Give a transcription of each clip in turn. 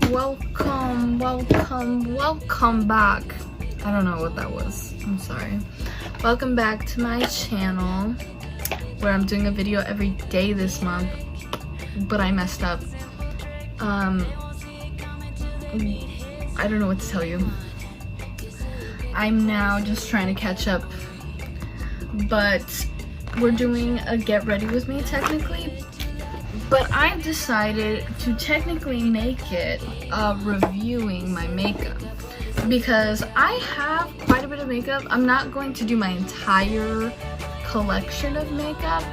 Welcome back. I don't know what that was. I'm sorry. Welcome back to my channel where I'm doing a video every day this month, but I messed up. I don't know what to tell you. I'm now just trying to catch up, but we're doing a get ready with me technically, but I've decided to technically make it reviewing my makeup because I have quite a bit of makeup. I'm not going to do my entire collection of makeup,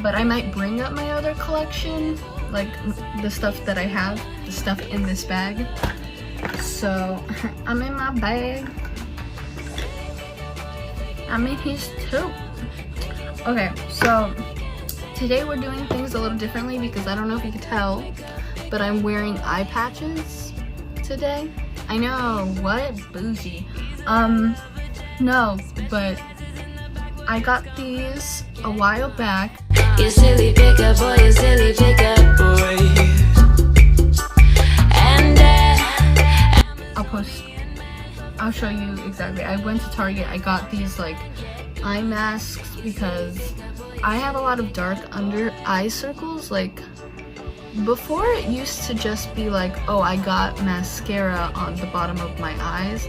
but I might bring up my other collection, like the stuff that I have, the stuff in this bag. So I'm in my bag. I'm in his too. Okay, so today we're doing things a little differently because I don't know if you can tell, but I'm wearing eye patches today. I know, what? Bougie. No, but I got these a while back. You silly pickup boy, you silly pickup boy. And I'll show you exactly. I went to Target. I got these like eye masks because I have a lot of dark under eye circles. Like before it used to just be like, oh, I got mascara on the bottom of my eyes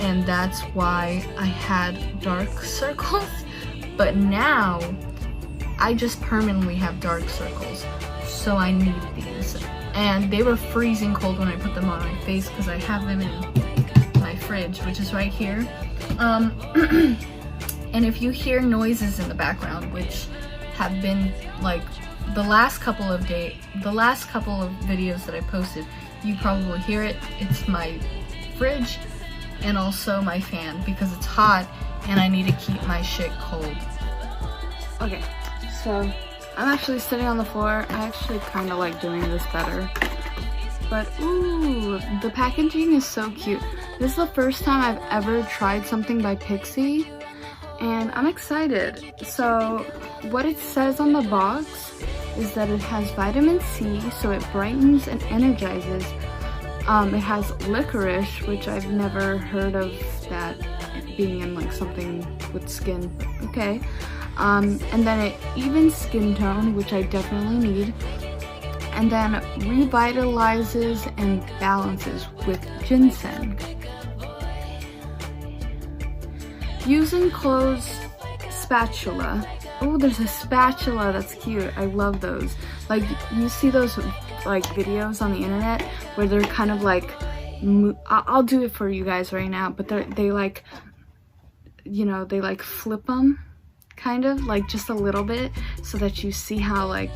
and that's why I had dark circles. But now I just permanently have dark circles, so I need these. And they were freezing cold when I put them on my face because I have them in my fridge, which is right here. And if you hear noises in the background, which have been like the last couple of videos that I posted, you probably hear it. It's my fridge and also my fan because it's hot and I need to keep my shit cold. Okay, so I'm actually sitting on the floor. I actually kind of like doing this better. But ooh, the packaging is so cute. This is the first time I've ever tried something by Pixi, and I'm excited. So what it says on the box is that it has vitamin C, so it brightens and energizes. It has licorice, which I've never heard of that being in like something with skin. Okay. And then it evens skin tone, which I definitely need. And then revitalizes and balances with ginseng. Use and close spatula. Oh, there's a spatula, that's cute. I love those. Like, you see those like videos on the internet where they're kind of like, I'll do it for you guys right now, but they like, you know, they like flip them kind of like just a little bit so that you see how, like,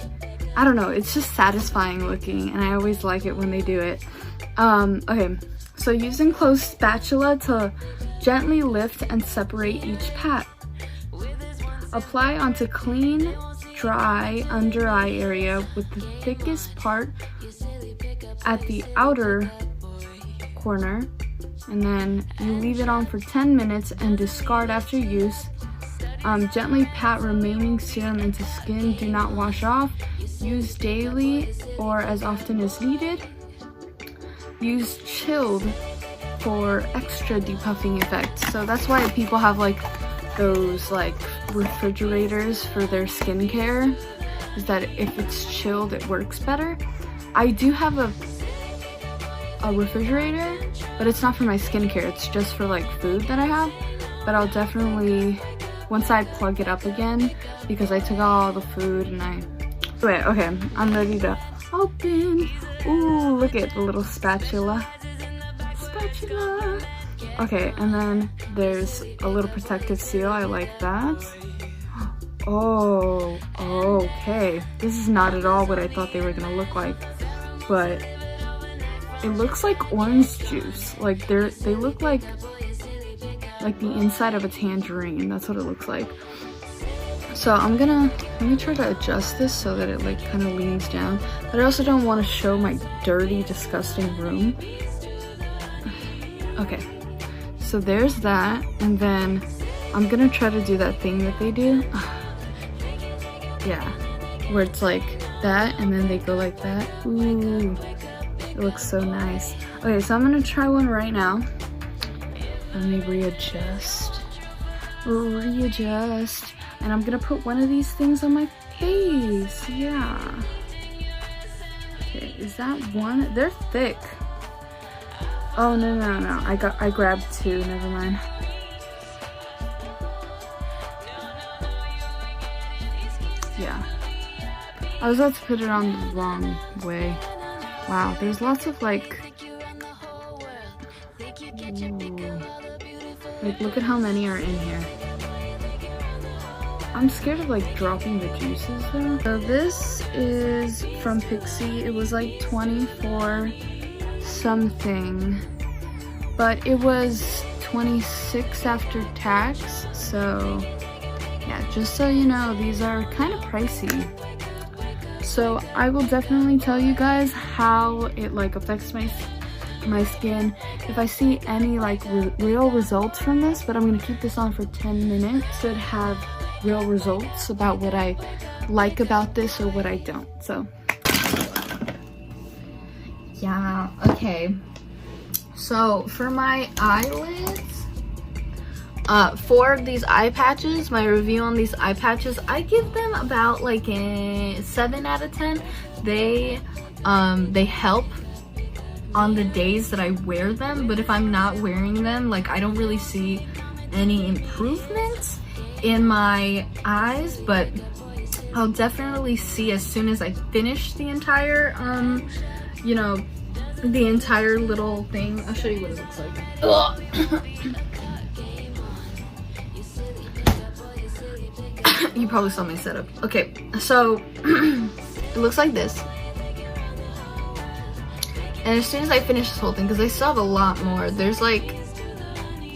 I don't know, it's just satisfying looking and I always like it when they do it. Okay, so use and close spatula to gently lift and separate each pat. Apply onto clean, dry under eye area with the thickest part at the outer corner, and then you leave it on for 10 minutes and discard after use. Gently pat remaining serum into skin. Do not wash off. Use daily or as often as needed. Use chilled for extra depuffing effect. So that's why people have like those like refrigerators for their skincare, is that if it's chilled it works better. I do have a refrigerator, but it's not for my skincare, it's just for like food that I have. But I'll definitely, once I plug it up again, because I took all the food and wait, okay, I'm ready to open. Ooh, look at the little spatula. Okay, and then there's a little protective seal. I like that. Oh, okay. This is not at all what I thought they were gonna look like, but it looks like orange juice. Like they look like the inside of a tangerine. That's what it looks like. So let me try to adjust this so that it like kind of leans down, but I also don't want to show my dirty, disgusting room. Okay, so there's that, and then I'm gonna try to do that thing that they do. Yeah, where it's like that and then they go like that. Ooh, It looks so nice. Okay, so I'm gonna try one right now. Let me readjust. And I'm gonna put one of these things on my face. Yeah. Okay, is that one? They're thick. Oh, no. I grabbed two, never mind. Yeah. I was about to put it on the wrong way. Wow, there's lots of like... Ooh. Like, look at how many are in here. I'm scared of like dropping the juices though. So this is from Pixi. It was like 24 something, but it was 26 after tax. So yeah, just so you know, these are kind of pricey. So I will definitely tell you guys how it like affects my skin if I see any like real results from this. But I'm gonna keep this on for 10 minutes to have real results about what I like about this or what I don't. So yeah, okay. So for my eyelids, for these eye patches, my review on these eye patches, I give them about like a 7 out of 10. They help on the days that I wear them, but if I'm not wearing them, like I don't really see any improvements in my eyes, but I'll definitely see as soon as I finish the entire you know, the entire little thing. I'll show you what it looks like. You probably saw my setup. Okay, so it looks like this. And as soon as I finish this whole thing, because I still have a lot more, there's like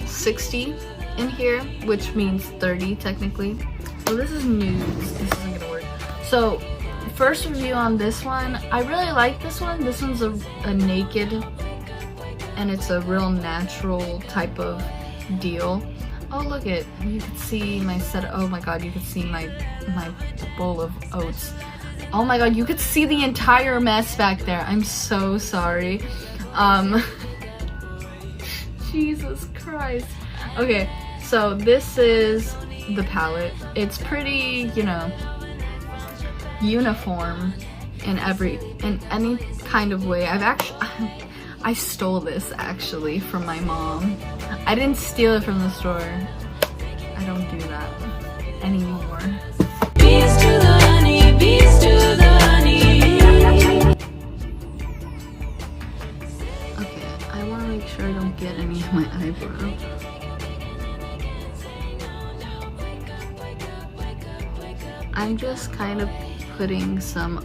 60 in here, which means 30 technically. Well, this is nudes. This isn't gonna work. So, first review on this one. I really like this one. This one's a naked, and it's a real natural type of deal. Oh, look it. You can see my set. Oh my god, you can see my bowl of oats. Oh my god, you could see the entire mess back there. I'm so sorry. Jesus Christ. Okay, so this is the palette. It's pretty, you know, uniform in any kind of way. I stole this actually from my mom. I didn't steal it from the store. I don't do that anymore. Bees to the honey, bees to the honey. Okay, I want to make sure I don't get any of my eyebrow. I'm just kind of putting some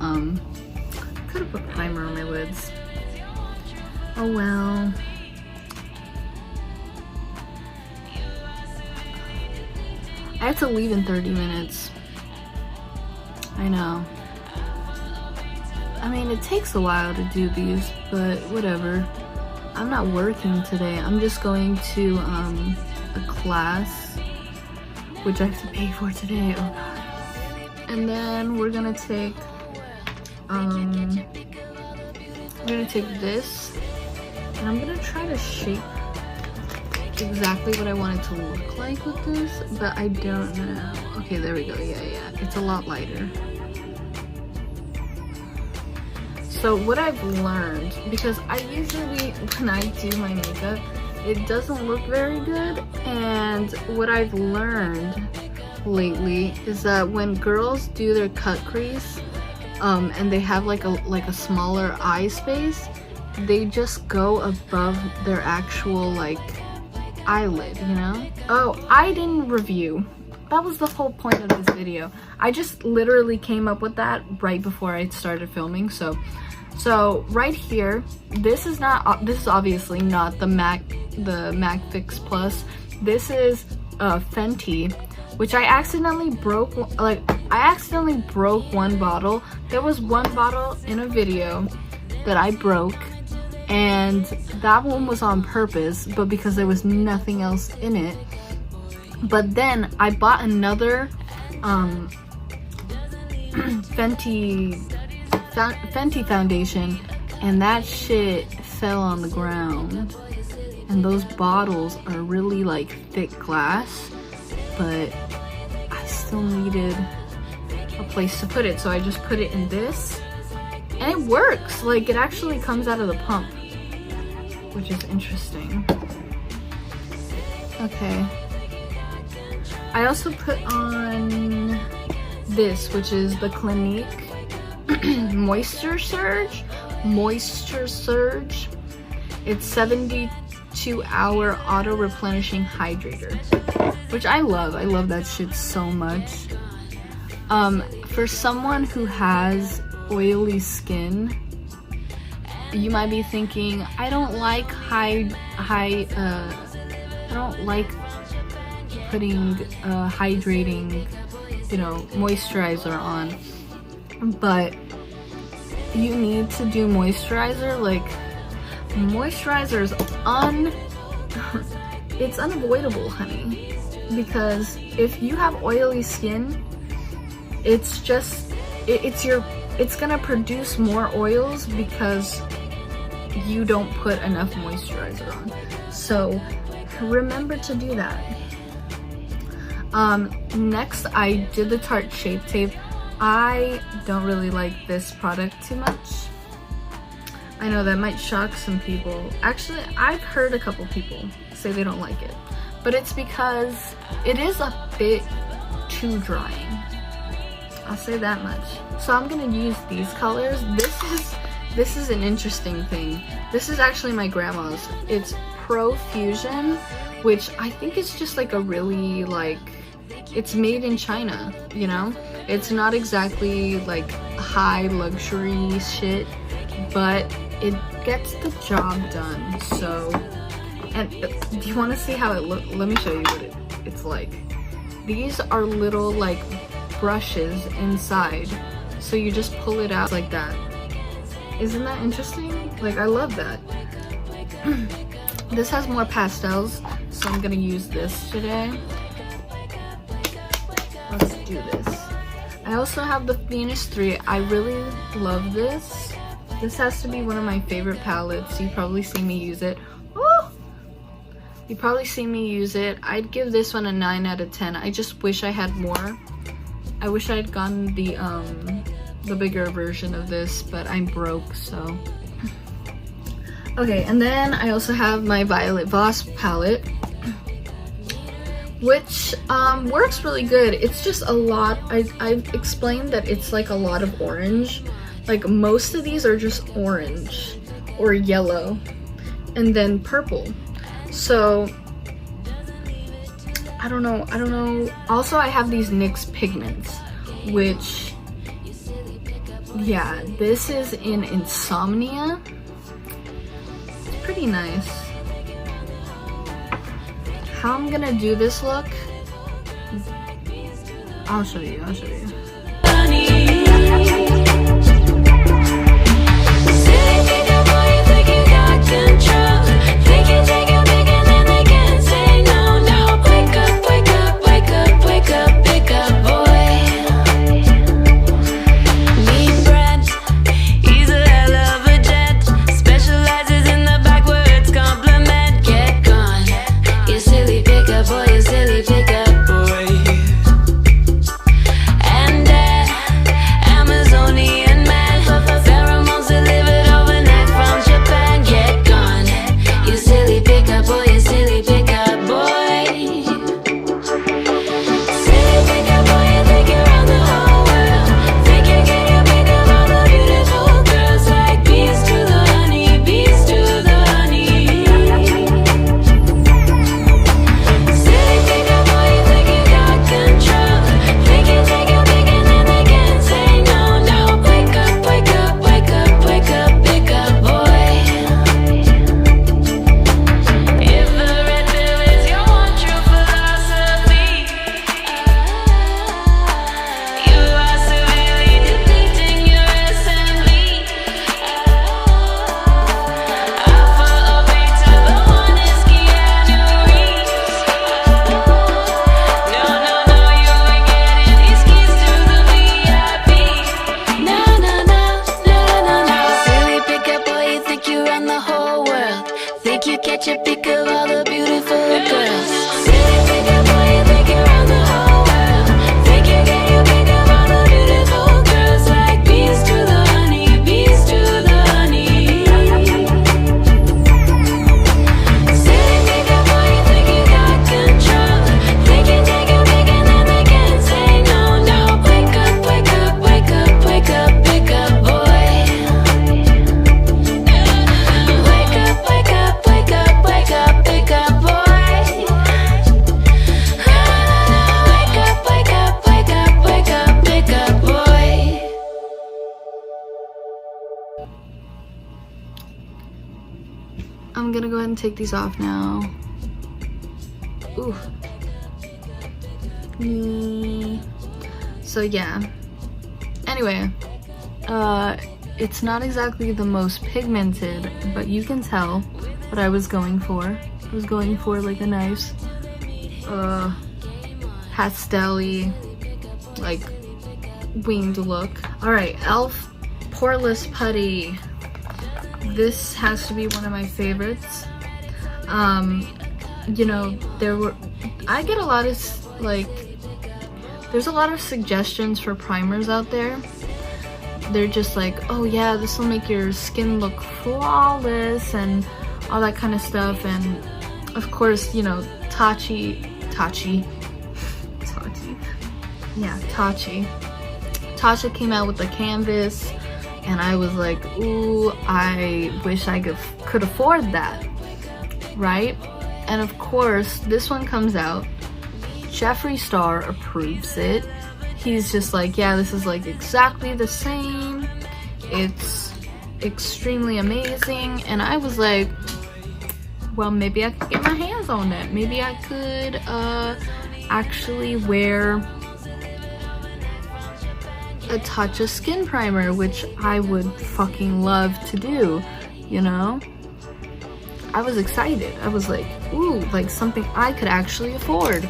could have put primer on my lids. Oh well. I have to leave in 30 minutes. I know. I mean, it takes a while to do these, but whatever. I'm not working today. I'm just going to a class, which I have to pay for today. Oh god. And then we're gonna take this, and I'm gonna try to shape exactly what I want it to look like with this, but I don't know. Okay, there we go. Yeah, it's a lot lighter. So what I've learned, because I usually, when I do my makeup, it doesn't look very good, and what I've learned lately is that when girls do their cut crease, and they have like a smaller eye space, they just go above their actual like eyelid, you know? Oh, I didn't review. That was the whole point of this video. I just literally came up with that right before I started filming. So right here, this is obviously not the MAC Fix Plus. This is Fenty, which I accidentally broke. I accidentally broke one bottle. There was one bottle in a video that I broke, and that one was on purpose, but because there was nothing else in it. But then I bought another Fenty foundation, and that shit fell on the ground. And those bottles are really like thick glass, but I still needed a place to put it, so I just put it in this, and it works. Like, it actually comes out of the pump, which is interesting. Okay, I also put on this, which is the Clinique Moisture Surge. It's 72-hour auto replenishing hydrator, which I love. I love that shit so much. For someone who has oily skin, you might be thinking, I don't like I don't like putting hydrating, moisturizer on, but you need to do moisturizer. Like, moisturizer is it's unavoidable, honey, because if you have oily skin, it's gonna produce more oils because you don't put enough moisturizer on. So remember to do that. Next, I did the Tarte Shape Tape. I don't really like this product too much. I know that might shock some people. Actually, I've heard a couple people say they don't like it, but it's because it is a bit too drying. I'll say that much. So I'm gonna use these colors. This is an interesting thing. This is actually my grandma's. It's Profusion, which I think is just like a really, like, it's made in China, It's not exactly like high luxury shit, but it gets the job done. So, and do you want to see how it looks? Let me show you what it's like. These are little like brushes inside, so you just pull it out like that. Isn't that interesting? Like, I love that. This has more pastels, so I'm gonna use this today. Let's do this. I also have the Venus 3. I really love this. This has to be one of my favorite palettes. You probably see me use it. Oh! You probably see me use it. I'd give this one a 9 out of 10. I just wish I had more. I wish I had gotten the bigger version of this, but I'm broke, so. Okay, and then I also have my Violet Voss palette, which works really good. It's just a lot. I've explained that it's like a lot of orange. Like, most of these are just orange or yellow and then purple. So I don't know. Also, I have these NYX pigments, which, yeah, this is in Insomnia. It's pretty nice. How I'm gonna do this look, I'll show you. Amazonian picture pic of all the beautiful girls. Silly pickup boy, you think you run the whole world. Think you get your pick of all the beautiful girls. Like bees to the honey, bees to the honey. Silly pickup boy, you think you got control. Think you take a pic and then they can't say no, no. Wake up, wake up, wake up, wake up, pickup boy. Wake up, wake up, wake up, wake up, pickup boy. Wake up, wake up, wake up, wake up, pickup boy. I'm gonna go ahead and take these off now. Ooh. So yeah. Anyway, it's not exactly the most pigmented, but you can tell what I was going for. I was going for like a nice pastel-y, like winged look. Alright, e.l.f. Poreless Putty. This has to be one of my favorites. You know, I get a lot of there's a lot of suggestions for primers out there. They're just like, oh yeah, this will make your skin look flawless and all that kind of stuff. And of course, you know, Tatchi Tasha came out with the canvas, and I was like, ooh, I wish I could afford that, right? And of course, this one comes out. Jeffree Star approves it. He's just like, yeah, this is like exactly the same. It's extremely amazing. And I was like, well, maybe I could get my hands on that. Maybe I could actually wear a Tatcha skin primer, which I would fucking love to do, you know? I was excited. I was like, ooh, like something I could actually afford.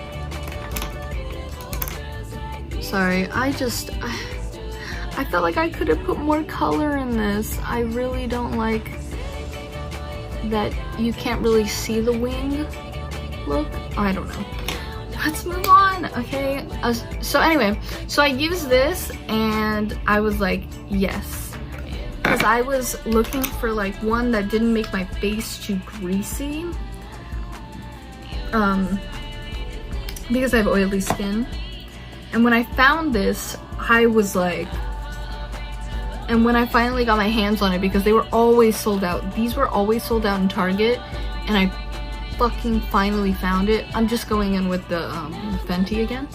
Sorry, I felt like I could have put more color in this. I really don't like that you can't really see the wing look. I don't know. Let's move on, okay? So anyway, so I used this and I was like, yes. Because I was looking for like one that didn't make my face too greasy. Because I have oily skin. And when I found this, I was like, and when I finally got my hands on it, because they were always sold out. These were always sold out in Target, and I fucking finally found it. I'm just going in with the Fenty again.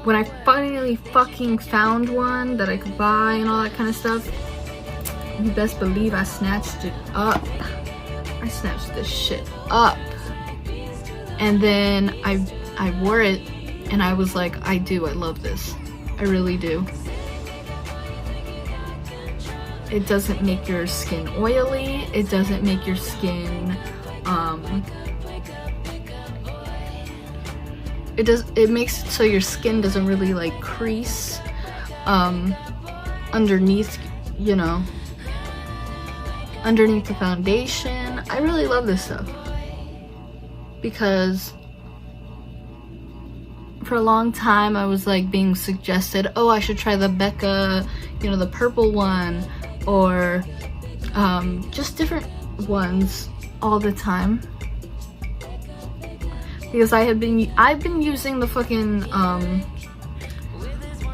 When I finally fucking found one that I could buy and all that kind of stuff, you best believe I snatched it up. I snatched this shit up. And then I wore it and I was like, I love this. I really do. It doesn't make your skin oily. It doesn't make your skin, it makes it so your skin doesn't really like crease, underneath, you know, underneath the foundation. I really love this stuff. Because for a long time I was like being suggested, oh, I should try the Becca, you know, the purple one, or just different ones all the time. Because I've been using the fucking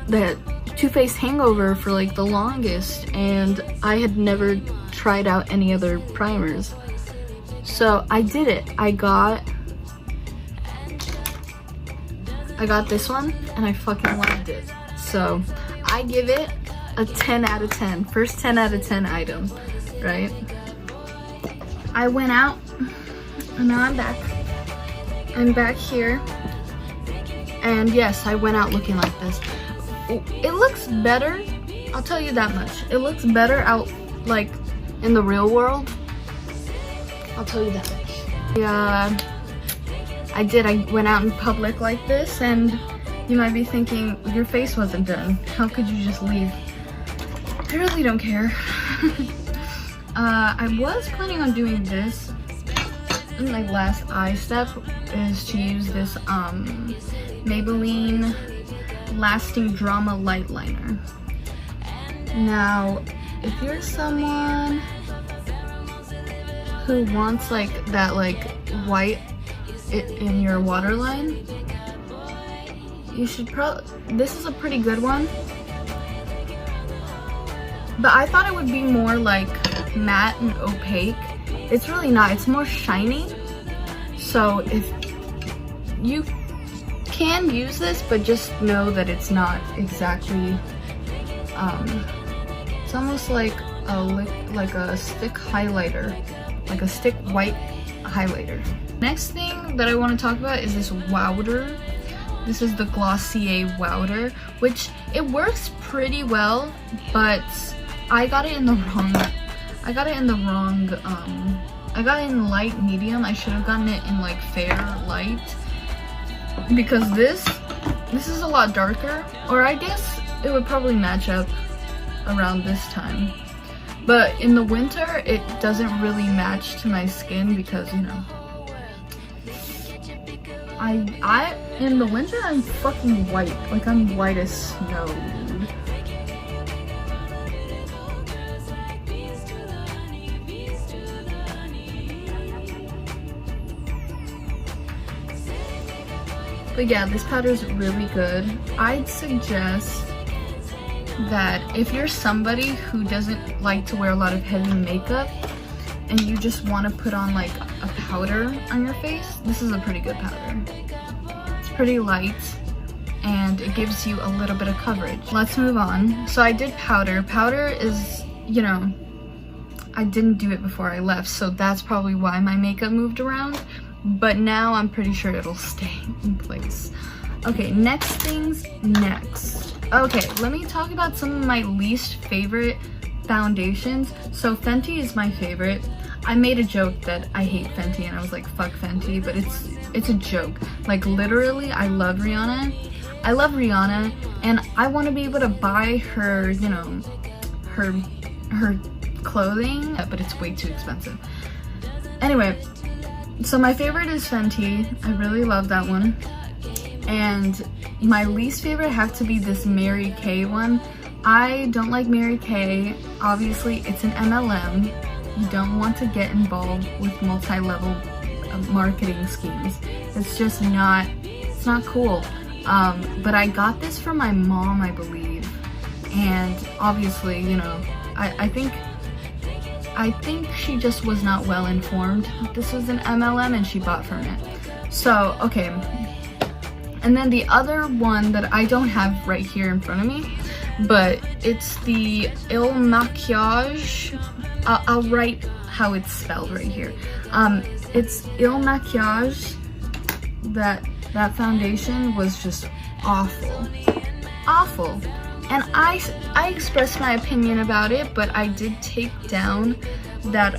the Too Faced Hangover for like the longest, and I had never tried out any other primers. So I did it. I got this one and I fucking loved it. So I give it a 10 out of 10. First 10 out of 10 item, right? I went out and now I'm back. I'm back here. And yes, I went out looking like this. It looks better. I'll tell you that much. It looks better out like in the real world. I'll tell you that much. Yeah. I went out in public like this, and you might be thinking, your face wasn't done. How could you just leave? I really don't care. I was planning on doing this. My last eye step is to use this Maybelline Lasting Drama Light Liner. Now, if you're someone who wants like that like white in your waterline, you should this is a pretty good one. But I thought it would be more like matte and opaque. It's really not, it's more shiny. So if you can use this, but just know that it's not exactly, it's almost like a stick highlighter, like a stick white highlighter. Next thing that I want to talk about is this Wowder. This is the Glossier Wowder, which it works pretty well, but I got it in the wrong, I got it in light medium. I should have gotten it in like fair light, because this is a lot darker, or I guess it would probably match up around this time. But in the winter, it doesn't really match to my skin because, you know, I in the winter I'm fucking white. Like I'm white as snow, dude. But yeah, this powder is really good. I'd suggest that if you're somebody who doesn't like to wear a lot of heavy makeup and you just want to put on like a powder on your face, this is a pretty good powder. It's pretty light and it gives you a little bit of coverage. Let's move on. So I did powder. Powder is, you know, I didn't do it before I left, so that's probably why my makeup moved around. But now I'm pretty sure it'll stay in place. Okay, next things next. Okay, let me talk about some of my least favorite foundations. So Fenty is my favorite. I made a joke that I hate Fenty and I was like, fuck Fenty, but it's a joke. Like literally, I love Rihanna. I love Rihanna and I want to be able to buy her, you know, her clothing, but it's way too expensive. Anyway, so my favorite is Fenty. I really love that one. And my least favorite have to be this Mary Kay one. I don't like Mary Kay. Obviously, it's an MLM. You don't want to get involved with multi-level marketing schemes. It's just not, it's not cool. But I got this from my mom, I believe. And obviously, you know, I think she just was not well informed. This was an MLM and she bought from it. So, okay. And then the other one that I don't have right here in front of me, but it's the Il Makiage. I'll write how it's spelled right here. It's Il Makiage. That foundation was just awful. Awful. And I expressed my opinion about it, but I did take down that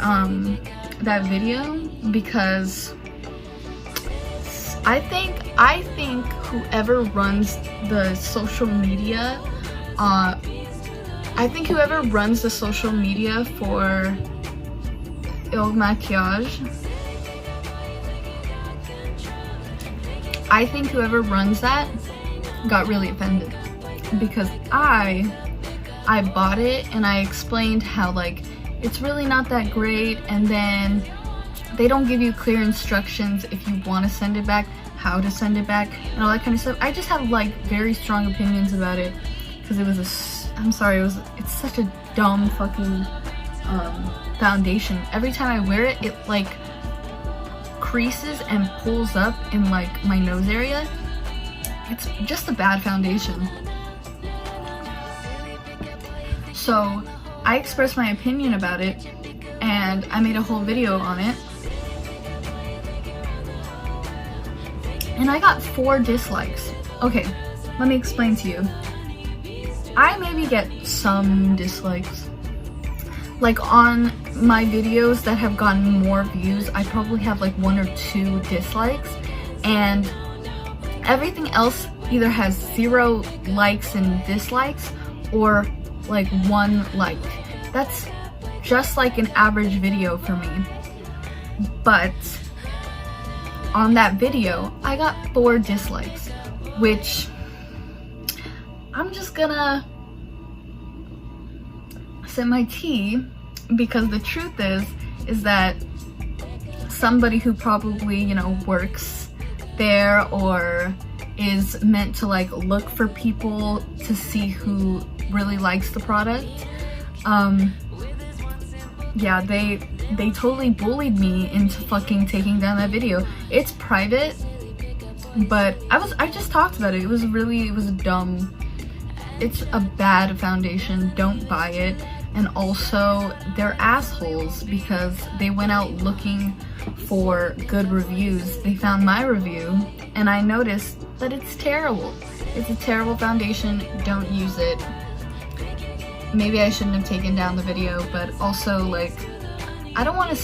video because I think whoever runs the social media, for Il Makiage, I think whoever runs that got really offended. Because I bought it and I explained how like it's really not that great, and then they don't give you clear instructions if you want to send it back, how to send it back, and all that kind of stuff. I just have like very strong opinions about it because it was it's such a dumb fucking foundation. Every time I wear it, it like creases and pulls up in like my nose area. It's just a bad foundation. So I expressed my opinion about it and I made a whole video on it. And I got 4 dislikes. Okay, let me explain to you. I maybe get some dislikes. Like on my videos that have gotten more views, I probably have like 1 or 2 dislikes. And everything else either has 0 likes and dislikes or like 1 like. That's just like an average video for me. But on that video, I got 4 dislikes, which I'm just gonna sip my tea, because the truth is that somebody who probably, you know, works there or is meant to like look for people to see who really likes the product, yeah, they totally bullied me into fucking taking down that video. It's private, but I just talked about it. It was dumb. It's a bad foundation. Don't buy it. And also, they're assholes because they went out looking for good reviews. They found my review, and I noticed that it's terrible. It's a terrible foundation. Don't use it. Maybe I shouldn't have taken down the video, but also, like, I don't want to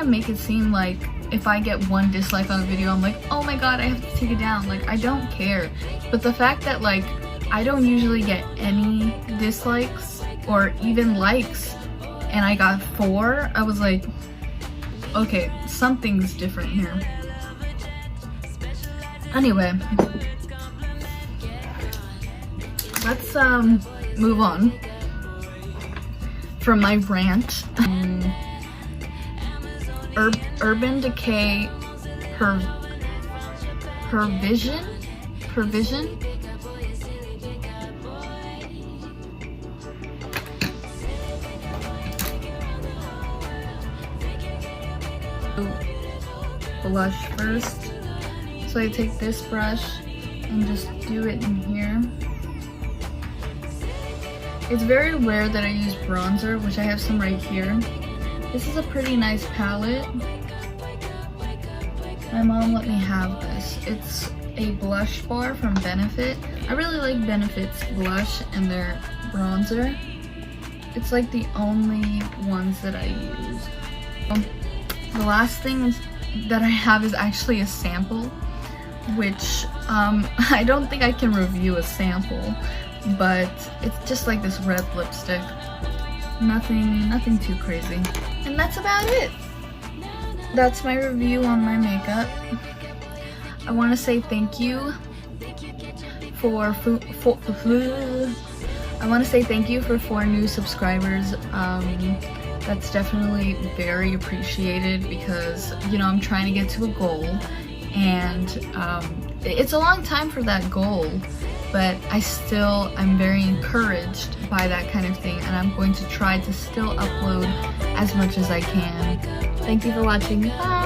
make it seem like if I get 1 dislike on a video, I'm like, oh my god, I have to take it down. Like, I don't care. But the fact that, like, I don't usually get any dislikes or even likes, and I got 4, I was like, okay, something's different here. Anyway, let's move on from my rant. Urban Decay Pervision? Blush first. So I take this brush and just do it in here. It's very rare that I use bronzer, which I have some right here. This is a pretty nice palette. My mom let me have this. It's a blush bar from Benefit. I really like Benefit's blush and their bronzer. It's like the only ones that I use. The last thing that I have is actually a sample, which I don't think I can review a sample, but it's just like this red lipstick. Nothing too crazy. And that's about it. That's my review on my makeup. I want to say thank you for 4 new subscribers. That's definitely very appreciated because, you know, I'm trying to get to a goal, and it's a long time for that goal, but I'm very encouraged by that kind of thing, and I'm going to try to still upload as much as I can. Thank you for watching. Bye!